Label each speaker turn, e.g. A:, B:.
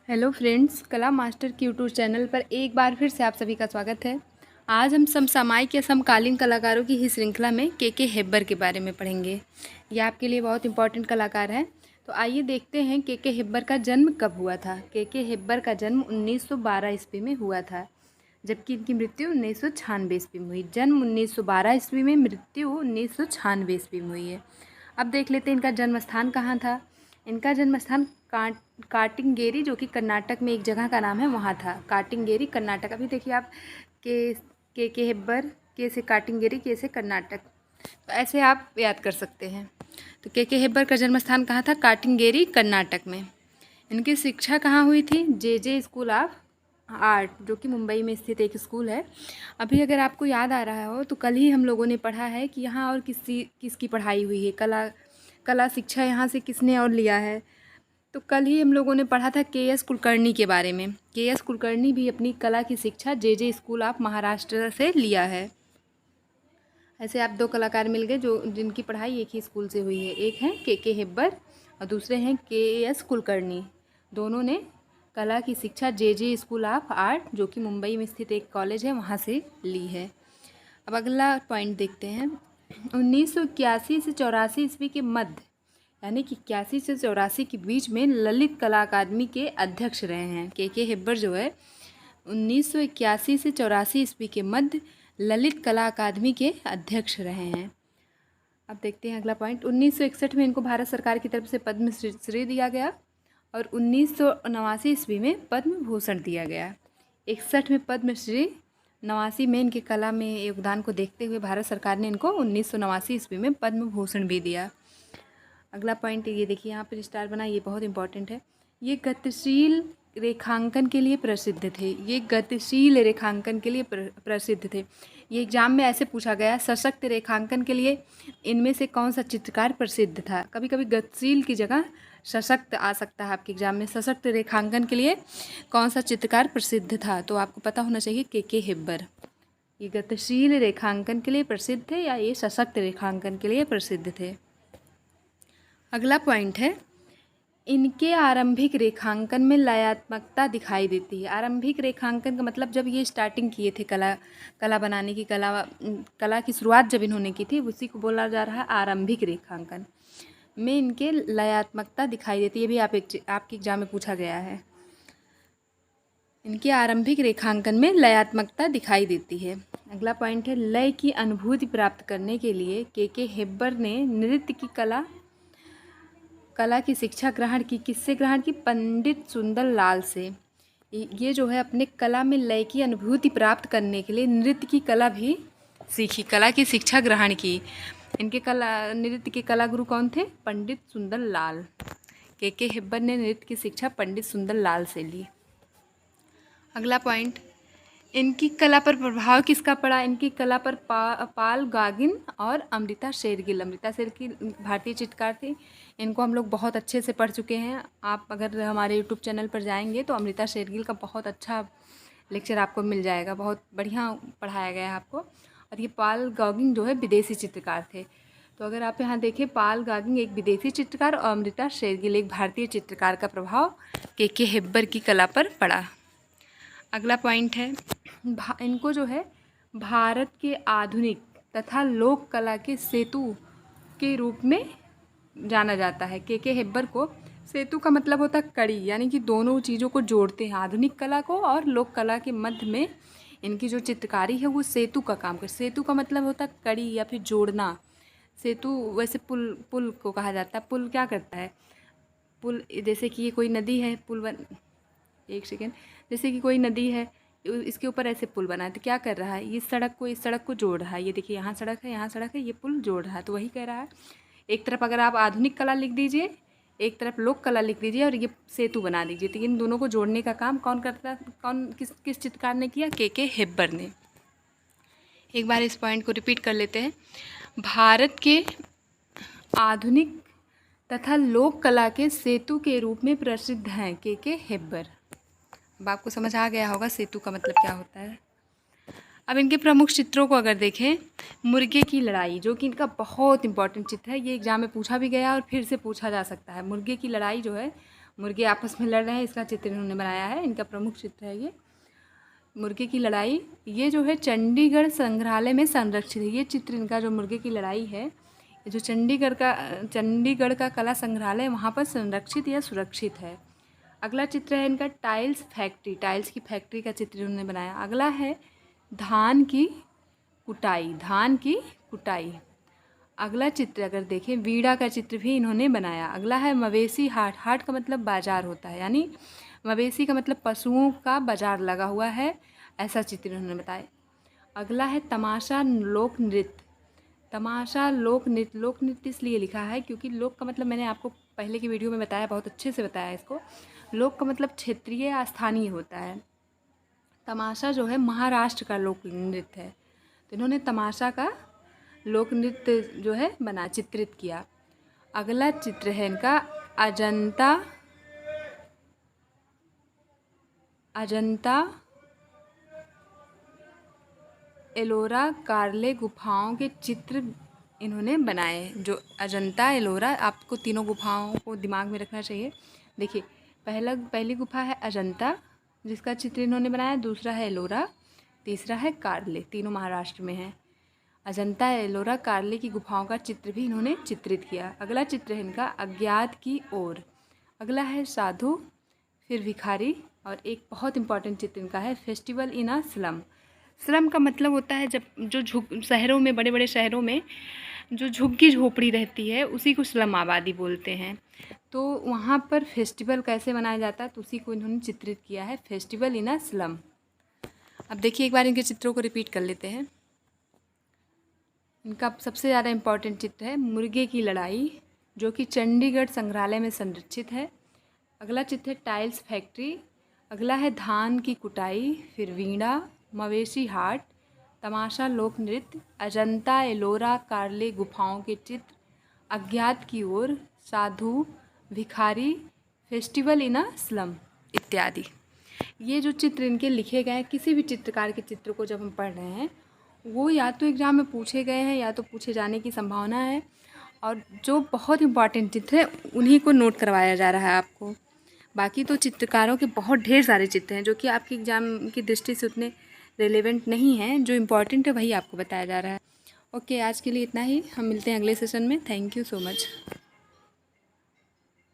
A: Hello friends, कला master के YouTube channel पर एक बार फिर से आप सभी का स्वागत है। आज हम समसामयिक या समकालीन कलाकारों की ही श्रृंखला में के हेब्बर के बारे में पढ़ेंगे। ये आपके लिए बहुत इंपॉर्टेंट कलाकार हैं। तो आइए देखते हैं के हेब्बर का जन्म कब हुआ था। के हेब्बर का जन्म 1912 ईस्वी में हुआ था, जबकि इनकी मृत्यु 1996 ईस्वी में हुई। जन्म 1912 ईस्वी में, मृत्यु 1996 ईस्वी में हुई है। अब देख लेते हैं इनका जन्म स्थान कहाँ था। इनका जन्म स्थान काटिंगेरी, जो कि कर्नाटक में एक जगह का नाम है, वहाँ था। काटिंगेरी, कर्नाटक। अभी देखिए आप के हेब्बर, के से काटिंगेरी, के से कर्नाटक, तो ऐसे आप याद कर सकते हैं। तो के हेब्बर का जन्म स्थान कहाँ था? काटिंगेरी, कर्नाटक में। इनकी शिक्षा कहाँ हुई थी? जे स्कूल ऑफ आर्ट, जो कि मुंबई में स्थित एक स्कूल है। अभी अगर आपको याद आ रहा हो तो कल ही हम लोगों ने पढ़ा है कि यहाँ और किसकी पढ़ाई हुई है, कला शिक्षा यहाँ से किसने और लिया है। तो कल ही हम लोगों ने पढ़ा था के कुलकर्णी के बारे में। के कुलकर्णी भी अपनी कला की शिक्षा जे स्कूल ऑफ महाराष्ट्र से लिया है। ऐसे आप दो कलाकार मिल गए जो जिनकी पढ़ाई एक ही स्कूल से हुई है। एक हैं के हेब्बर और दूसरे हैं के कुलकर्णी। दोनों ने कला की शिक्षा जे स्कूल ऑफ आर्ट, जो कि मुंबई में स्थित एक कॉलेज है, वहाँ से ली है। अब अगला पॉइंट देखते हैं। 1981 से 84 ईस्वी के मध्य, यानी कि 81 से 84 के बीच में ललित कला अकादमी के अध्यक्ष रहे हैं। के हेब्बर जो है 1981 से 84 ईस्वी के मध्य ललित कला अकादमी के अध्यक्ष रहे हैं। अब देखते हैं अगला पॉइंट। 1961 में इनको भारत सरकार की तरफ से पद्म श्री दिया गया और 1989 ईस्वी में पद्म भूषण दिया गया। 61 में पद्म श्री, 89 में इनके कला में योगदान को देखते हुए भारत सरकार ने इनको 1989 ईस्वी में पद्म भूषण भी दिया। अगला पॉइंट ये देखिए, यहाँ पर स्टार बना, ये बहुत इंपॉर्टेंट है। ये गतिशील रेखांकन के लिए प्रसिद्ध थे। ये गतिशील रेखांकन के लिए प्रसिद्ध थे। ये एग्जाम में ऐसे पूछा गया, सशक्त रेखांकन के लिए इनमें से कौन सा चित्रकार प्रसिद्ध था। कभी कभी गतिशील की जगह सशक्त आ सकता है आपके एग्जाम में। सशक्त रेखांकन के लिए कौन सा चित्रकार प्रसिद्ध था, तो आपको पता होना चाहिए के हेब्बर। ये गतिशील रेखांकन के लिए प्रसिद्ध थे या ये सशक्त रेखांकन के लिए प्रसिद्ध थे। अगला पॉइंट है, इनके आरंभिक रेखांकन में लयात्मकता दिखाई देती है। आरंभिक रेखांकन का मतलब जब ये स्टार्टिंग किए थे कला बनाने की, कला की शुरुआत जब इन्होंने की थी, उसी को बोला जा रहा है आरंभिक रेखांकन में इनके लयात्मकता दिखाई देती है। भी आपके एग्जाम में पूछा गया है। इनके आरंभिक रेखांकन में लयात्मकता दिखाई देती है। अगला पॉइंट है, लय की अनुभूति प्राप्त करने के लिए के हेब्बर ने नृत्य की कला की शिक्षा ग्रहण की। किससे ग्रहण की? पंडित सुंदर लाल से। ये जो है अपने कला में लय की अनुभूति प्राप्त करने के लिए नृत्य की कला भी सीखी, कला की शिक्षा ग्रहण की। इनके नृत्य के कला गुरु कौन थे? पंडित सुंदर लाल। के हेब्बर ने नृत्य की शिक्षा पंडित सुंदर लाल से ली। अगला पॉइंट, इनकी कला पर प्रभाव किसका पड़ा? इनकी कला पर पाल गागिन और अमृता शेरगिल। अमृता शेरगिल भारतीय चित्रकार थी। इनको हम लोग बहुत अच्छे से पढ़ चुके हैं। आप अगर हमारे यूट्यूब चैनल पर जाएंगे तो अमृता शेरगिल का बहुत अच्छा लेक्चर आपको मिल जाएगा। बहुत बढ़िया पढ़ाया गया है आपको। और ये पाल गागिन जो है विदेशी चित्रकार थे। तो अगर आप यहाँ देखें, पाल गागिन एक विदेशी चित्रकार और अमृता शेरगिल एक भारतीय चित्रकार का प्रभाव के हेब्बर की कला पर पड़ा। अगला पॉइंट है, इनको जो है भारत के आधुनिक तथा लोक कला के सेतु के रूप में जाना जाता है। के हेब्बर को, सेतु का मतलब होता है कड़ी, यानी कि दोनों चीज़ों को जोड़ते हैं, आधुनिक कला को और लोक कला के मध्य में इनकी जो चित्रकारी है वो सेतु का काम कर। सेतु का मतलब होता है कड़ी या फिर जोड़ना। सेतु वैसे पुल को कहा जाता है। पुल क्या करता है? पुल, जैसे कि ये कोई नदी है, एक सेकेंड, जैसे कि कोई नदी है, इसके ऊपर ऐसे पुल बना है, तो क्या कर रहा है? ये इस सड़क को जोड़ रहा है। ये देखिए, यहाँ सड़क है, यहाँ सड़क है, ये पुल जोड़ रहा है। तो वही कह रहा है। एक तरफ अगर आप आधुनिक कला लिख दीजिए, एक तरफ लोक कला लिख दीजिए और ये सेतु बना दीजिए, तो इन दोनों को जोड़ने का काम कौन करता? किस चित्रकार ने किया? के हेब्बर ने। एक बार इस पॉइंट को रिपीट कर लेते हैं। भारत के आधुनिक तथा लोक कला के सेतु के रूप में प्रसिद्ध हैं के हेब्बर। अब आपको समझ आ गया होगा सेतु का मतलब क्या होता है। अब इनके प्रमुख चित्रों को अगर देखें, मुर्गे की लड़ाई, जो कि इनका बहुत इंपॉर्टेंट चित्र है, ये एग्जाम में पूछा भी गया और फिर से पूछा जा सकता है। मुर्गे की लड़ाई जो है, मुर्गे आपस में लड़ रहे हैं, इसका चित्र इन्होंने बनाया है। इनका प्रमुख चित्र है ये मुर्गे की लड़ाई। ये जो है चंडीगढ़ संग्रहालय में संरक्षित है। ये चित्र इनका जो मुर्गे की लड़ाई है, ये जो चंडीगढ़ का कला संग्रहालय वहाँ पर संरक्षित या सुरक्षित है। अगला चित्र है इनका टाइल्स फैक्ट्री, टाइल्स की फैक्ट्री का चित्र इन्होंने बनाया। अगला है धान की कुटाई, धान की कुटाई। अगला चित्र अगर देखें, वीड़ा का चित्र भी इन्होंने बनाया। अगला है मवेशी हाट, हाट का मतलब बाजार होता है, यानी मवेशी का मतलब पशुओं का बाजार लगा हुआ है, ऐसा चित्र इन्होंने बताया। अगला है तमाशा लोक नृत्य, तमाशा लोक नृत्य। लोक नृत्य इसलिए लिखा है क्योंकि लोक का मतलब मैंने आपको पहले की वीडियो में बताया, बहुत अच्छे से बताया इसको। लोक का मतलब क्षेत्रीय या स्थानीय होता है। तमाशा जो है महाराष्ट्र का लोक नृत्य है, तो इन्होंने तमाशा का लोक नृत्य जो है बना चित्रित किया। अगला चित्र है इनका अजंता एलोरा कार्ले गुफाओं के चित्र इन्होंने बनाए। जो अजंता एलोरा, आपको तीनों गुफाओं को दिमाग में रखना चाहिए। देखिए, पहली गुफा है अजंता जिसका चित्र इन्होंने बनाया, दूसरा है एलोरा, तीसरा है कार्ले, तीनों महाराष्ट्र में है। अजंता एलोरा कार्ले की गुफाओं का चित्र भी इन्होंने चित्रित किया। अगला चित्र है इनका अज्ञात की ओर। अगला है साधु, फिर भिखारी, और एक बहुत इंपॉर्टेंट चित्र इनका है festival in a slum. Slum का मतलब होता है जब जो शहरों में, बड़े बड़े शहरों में जो झुग्गी झोपड़ी रहती है उसी को स्लम आबादी बोलते हैं। तो वहाँ पर फेस्टिवल कैसे मनाया जाता है, तो उसी को इन्होंने चित्रित किया है, फेस्टिवल इन अ स्लम। अब देखिए, एक बार इनके चित्रों को रिपीट कर लेते हैं। इनका सबसे ज़्यादा इम्पॉर्टेंट चित्र है मुर्गे की लड़ाई, जो कि चंडीगढ़ संग्रहालय में संरक्षित है। अगला चित्र है टाइल्स फैक्ट्री। अगला है धान की कुटाई, फिर वीणा, मवेशी हाट, तमाशा लोक नृत्य, अजंता एलोरा कार्ले गुफाओं के चित्र, अज्ञात की ओर, साधु, भिखारी, फेस्टिवल इन अ स्लम इत्यादि। ये जो चित्र इनके लिखे गए हैं, किसी भी चित्रकार के चित्र को जब हम पढ़ रहे हैं, वो या तो एग्ज़ाम में पूछे गए हैं या तो पूछे जाने की संभावना है, और जो बहुत इंपॉर्टेंट चित्र है उन्हीं को नोट करवाया जा रहा है आपको। बाकी तो चित्रकारों के बहुत ढेर सारे चित्र हैं जो कि आपके एग्ज़ाम की दृष्टि से उतने रेलेवेंट नहीं हैं, जो इम्पॉर्टेंट है वही आपको बताया जा रहा है। ओके, आज के लिए इतना ही, हम मिलते हैं अगले सेशन में। Thank you so much.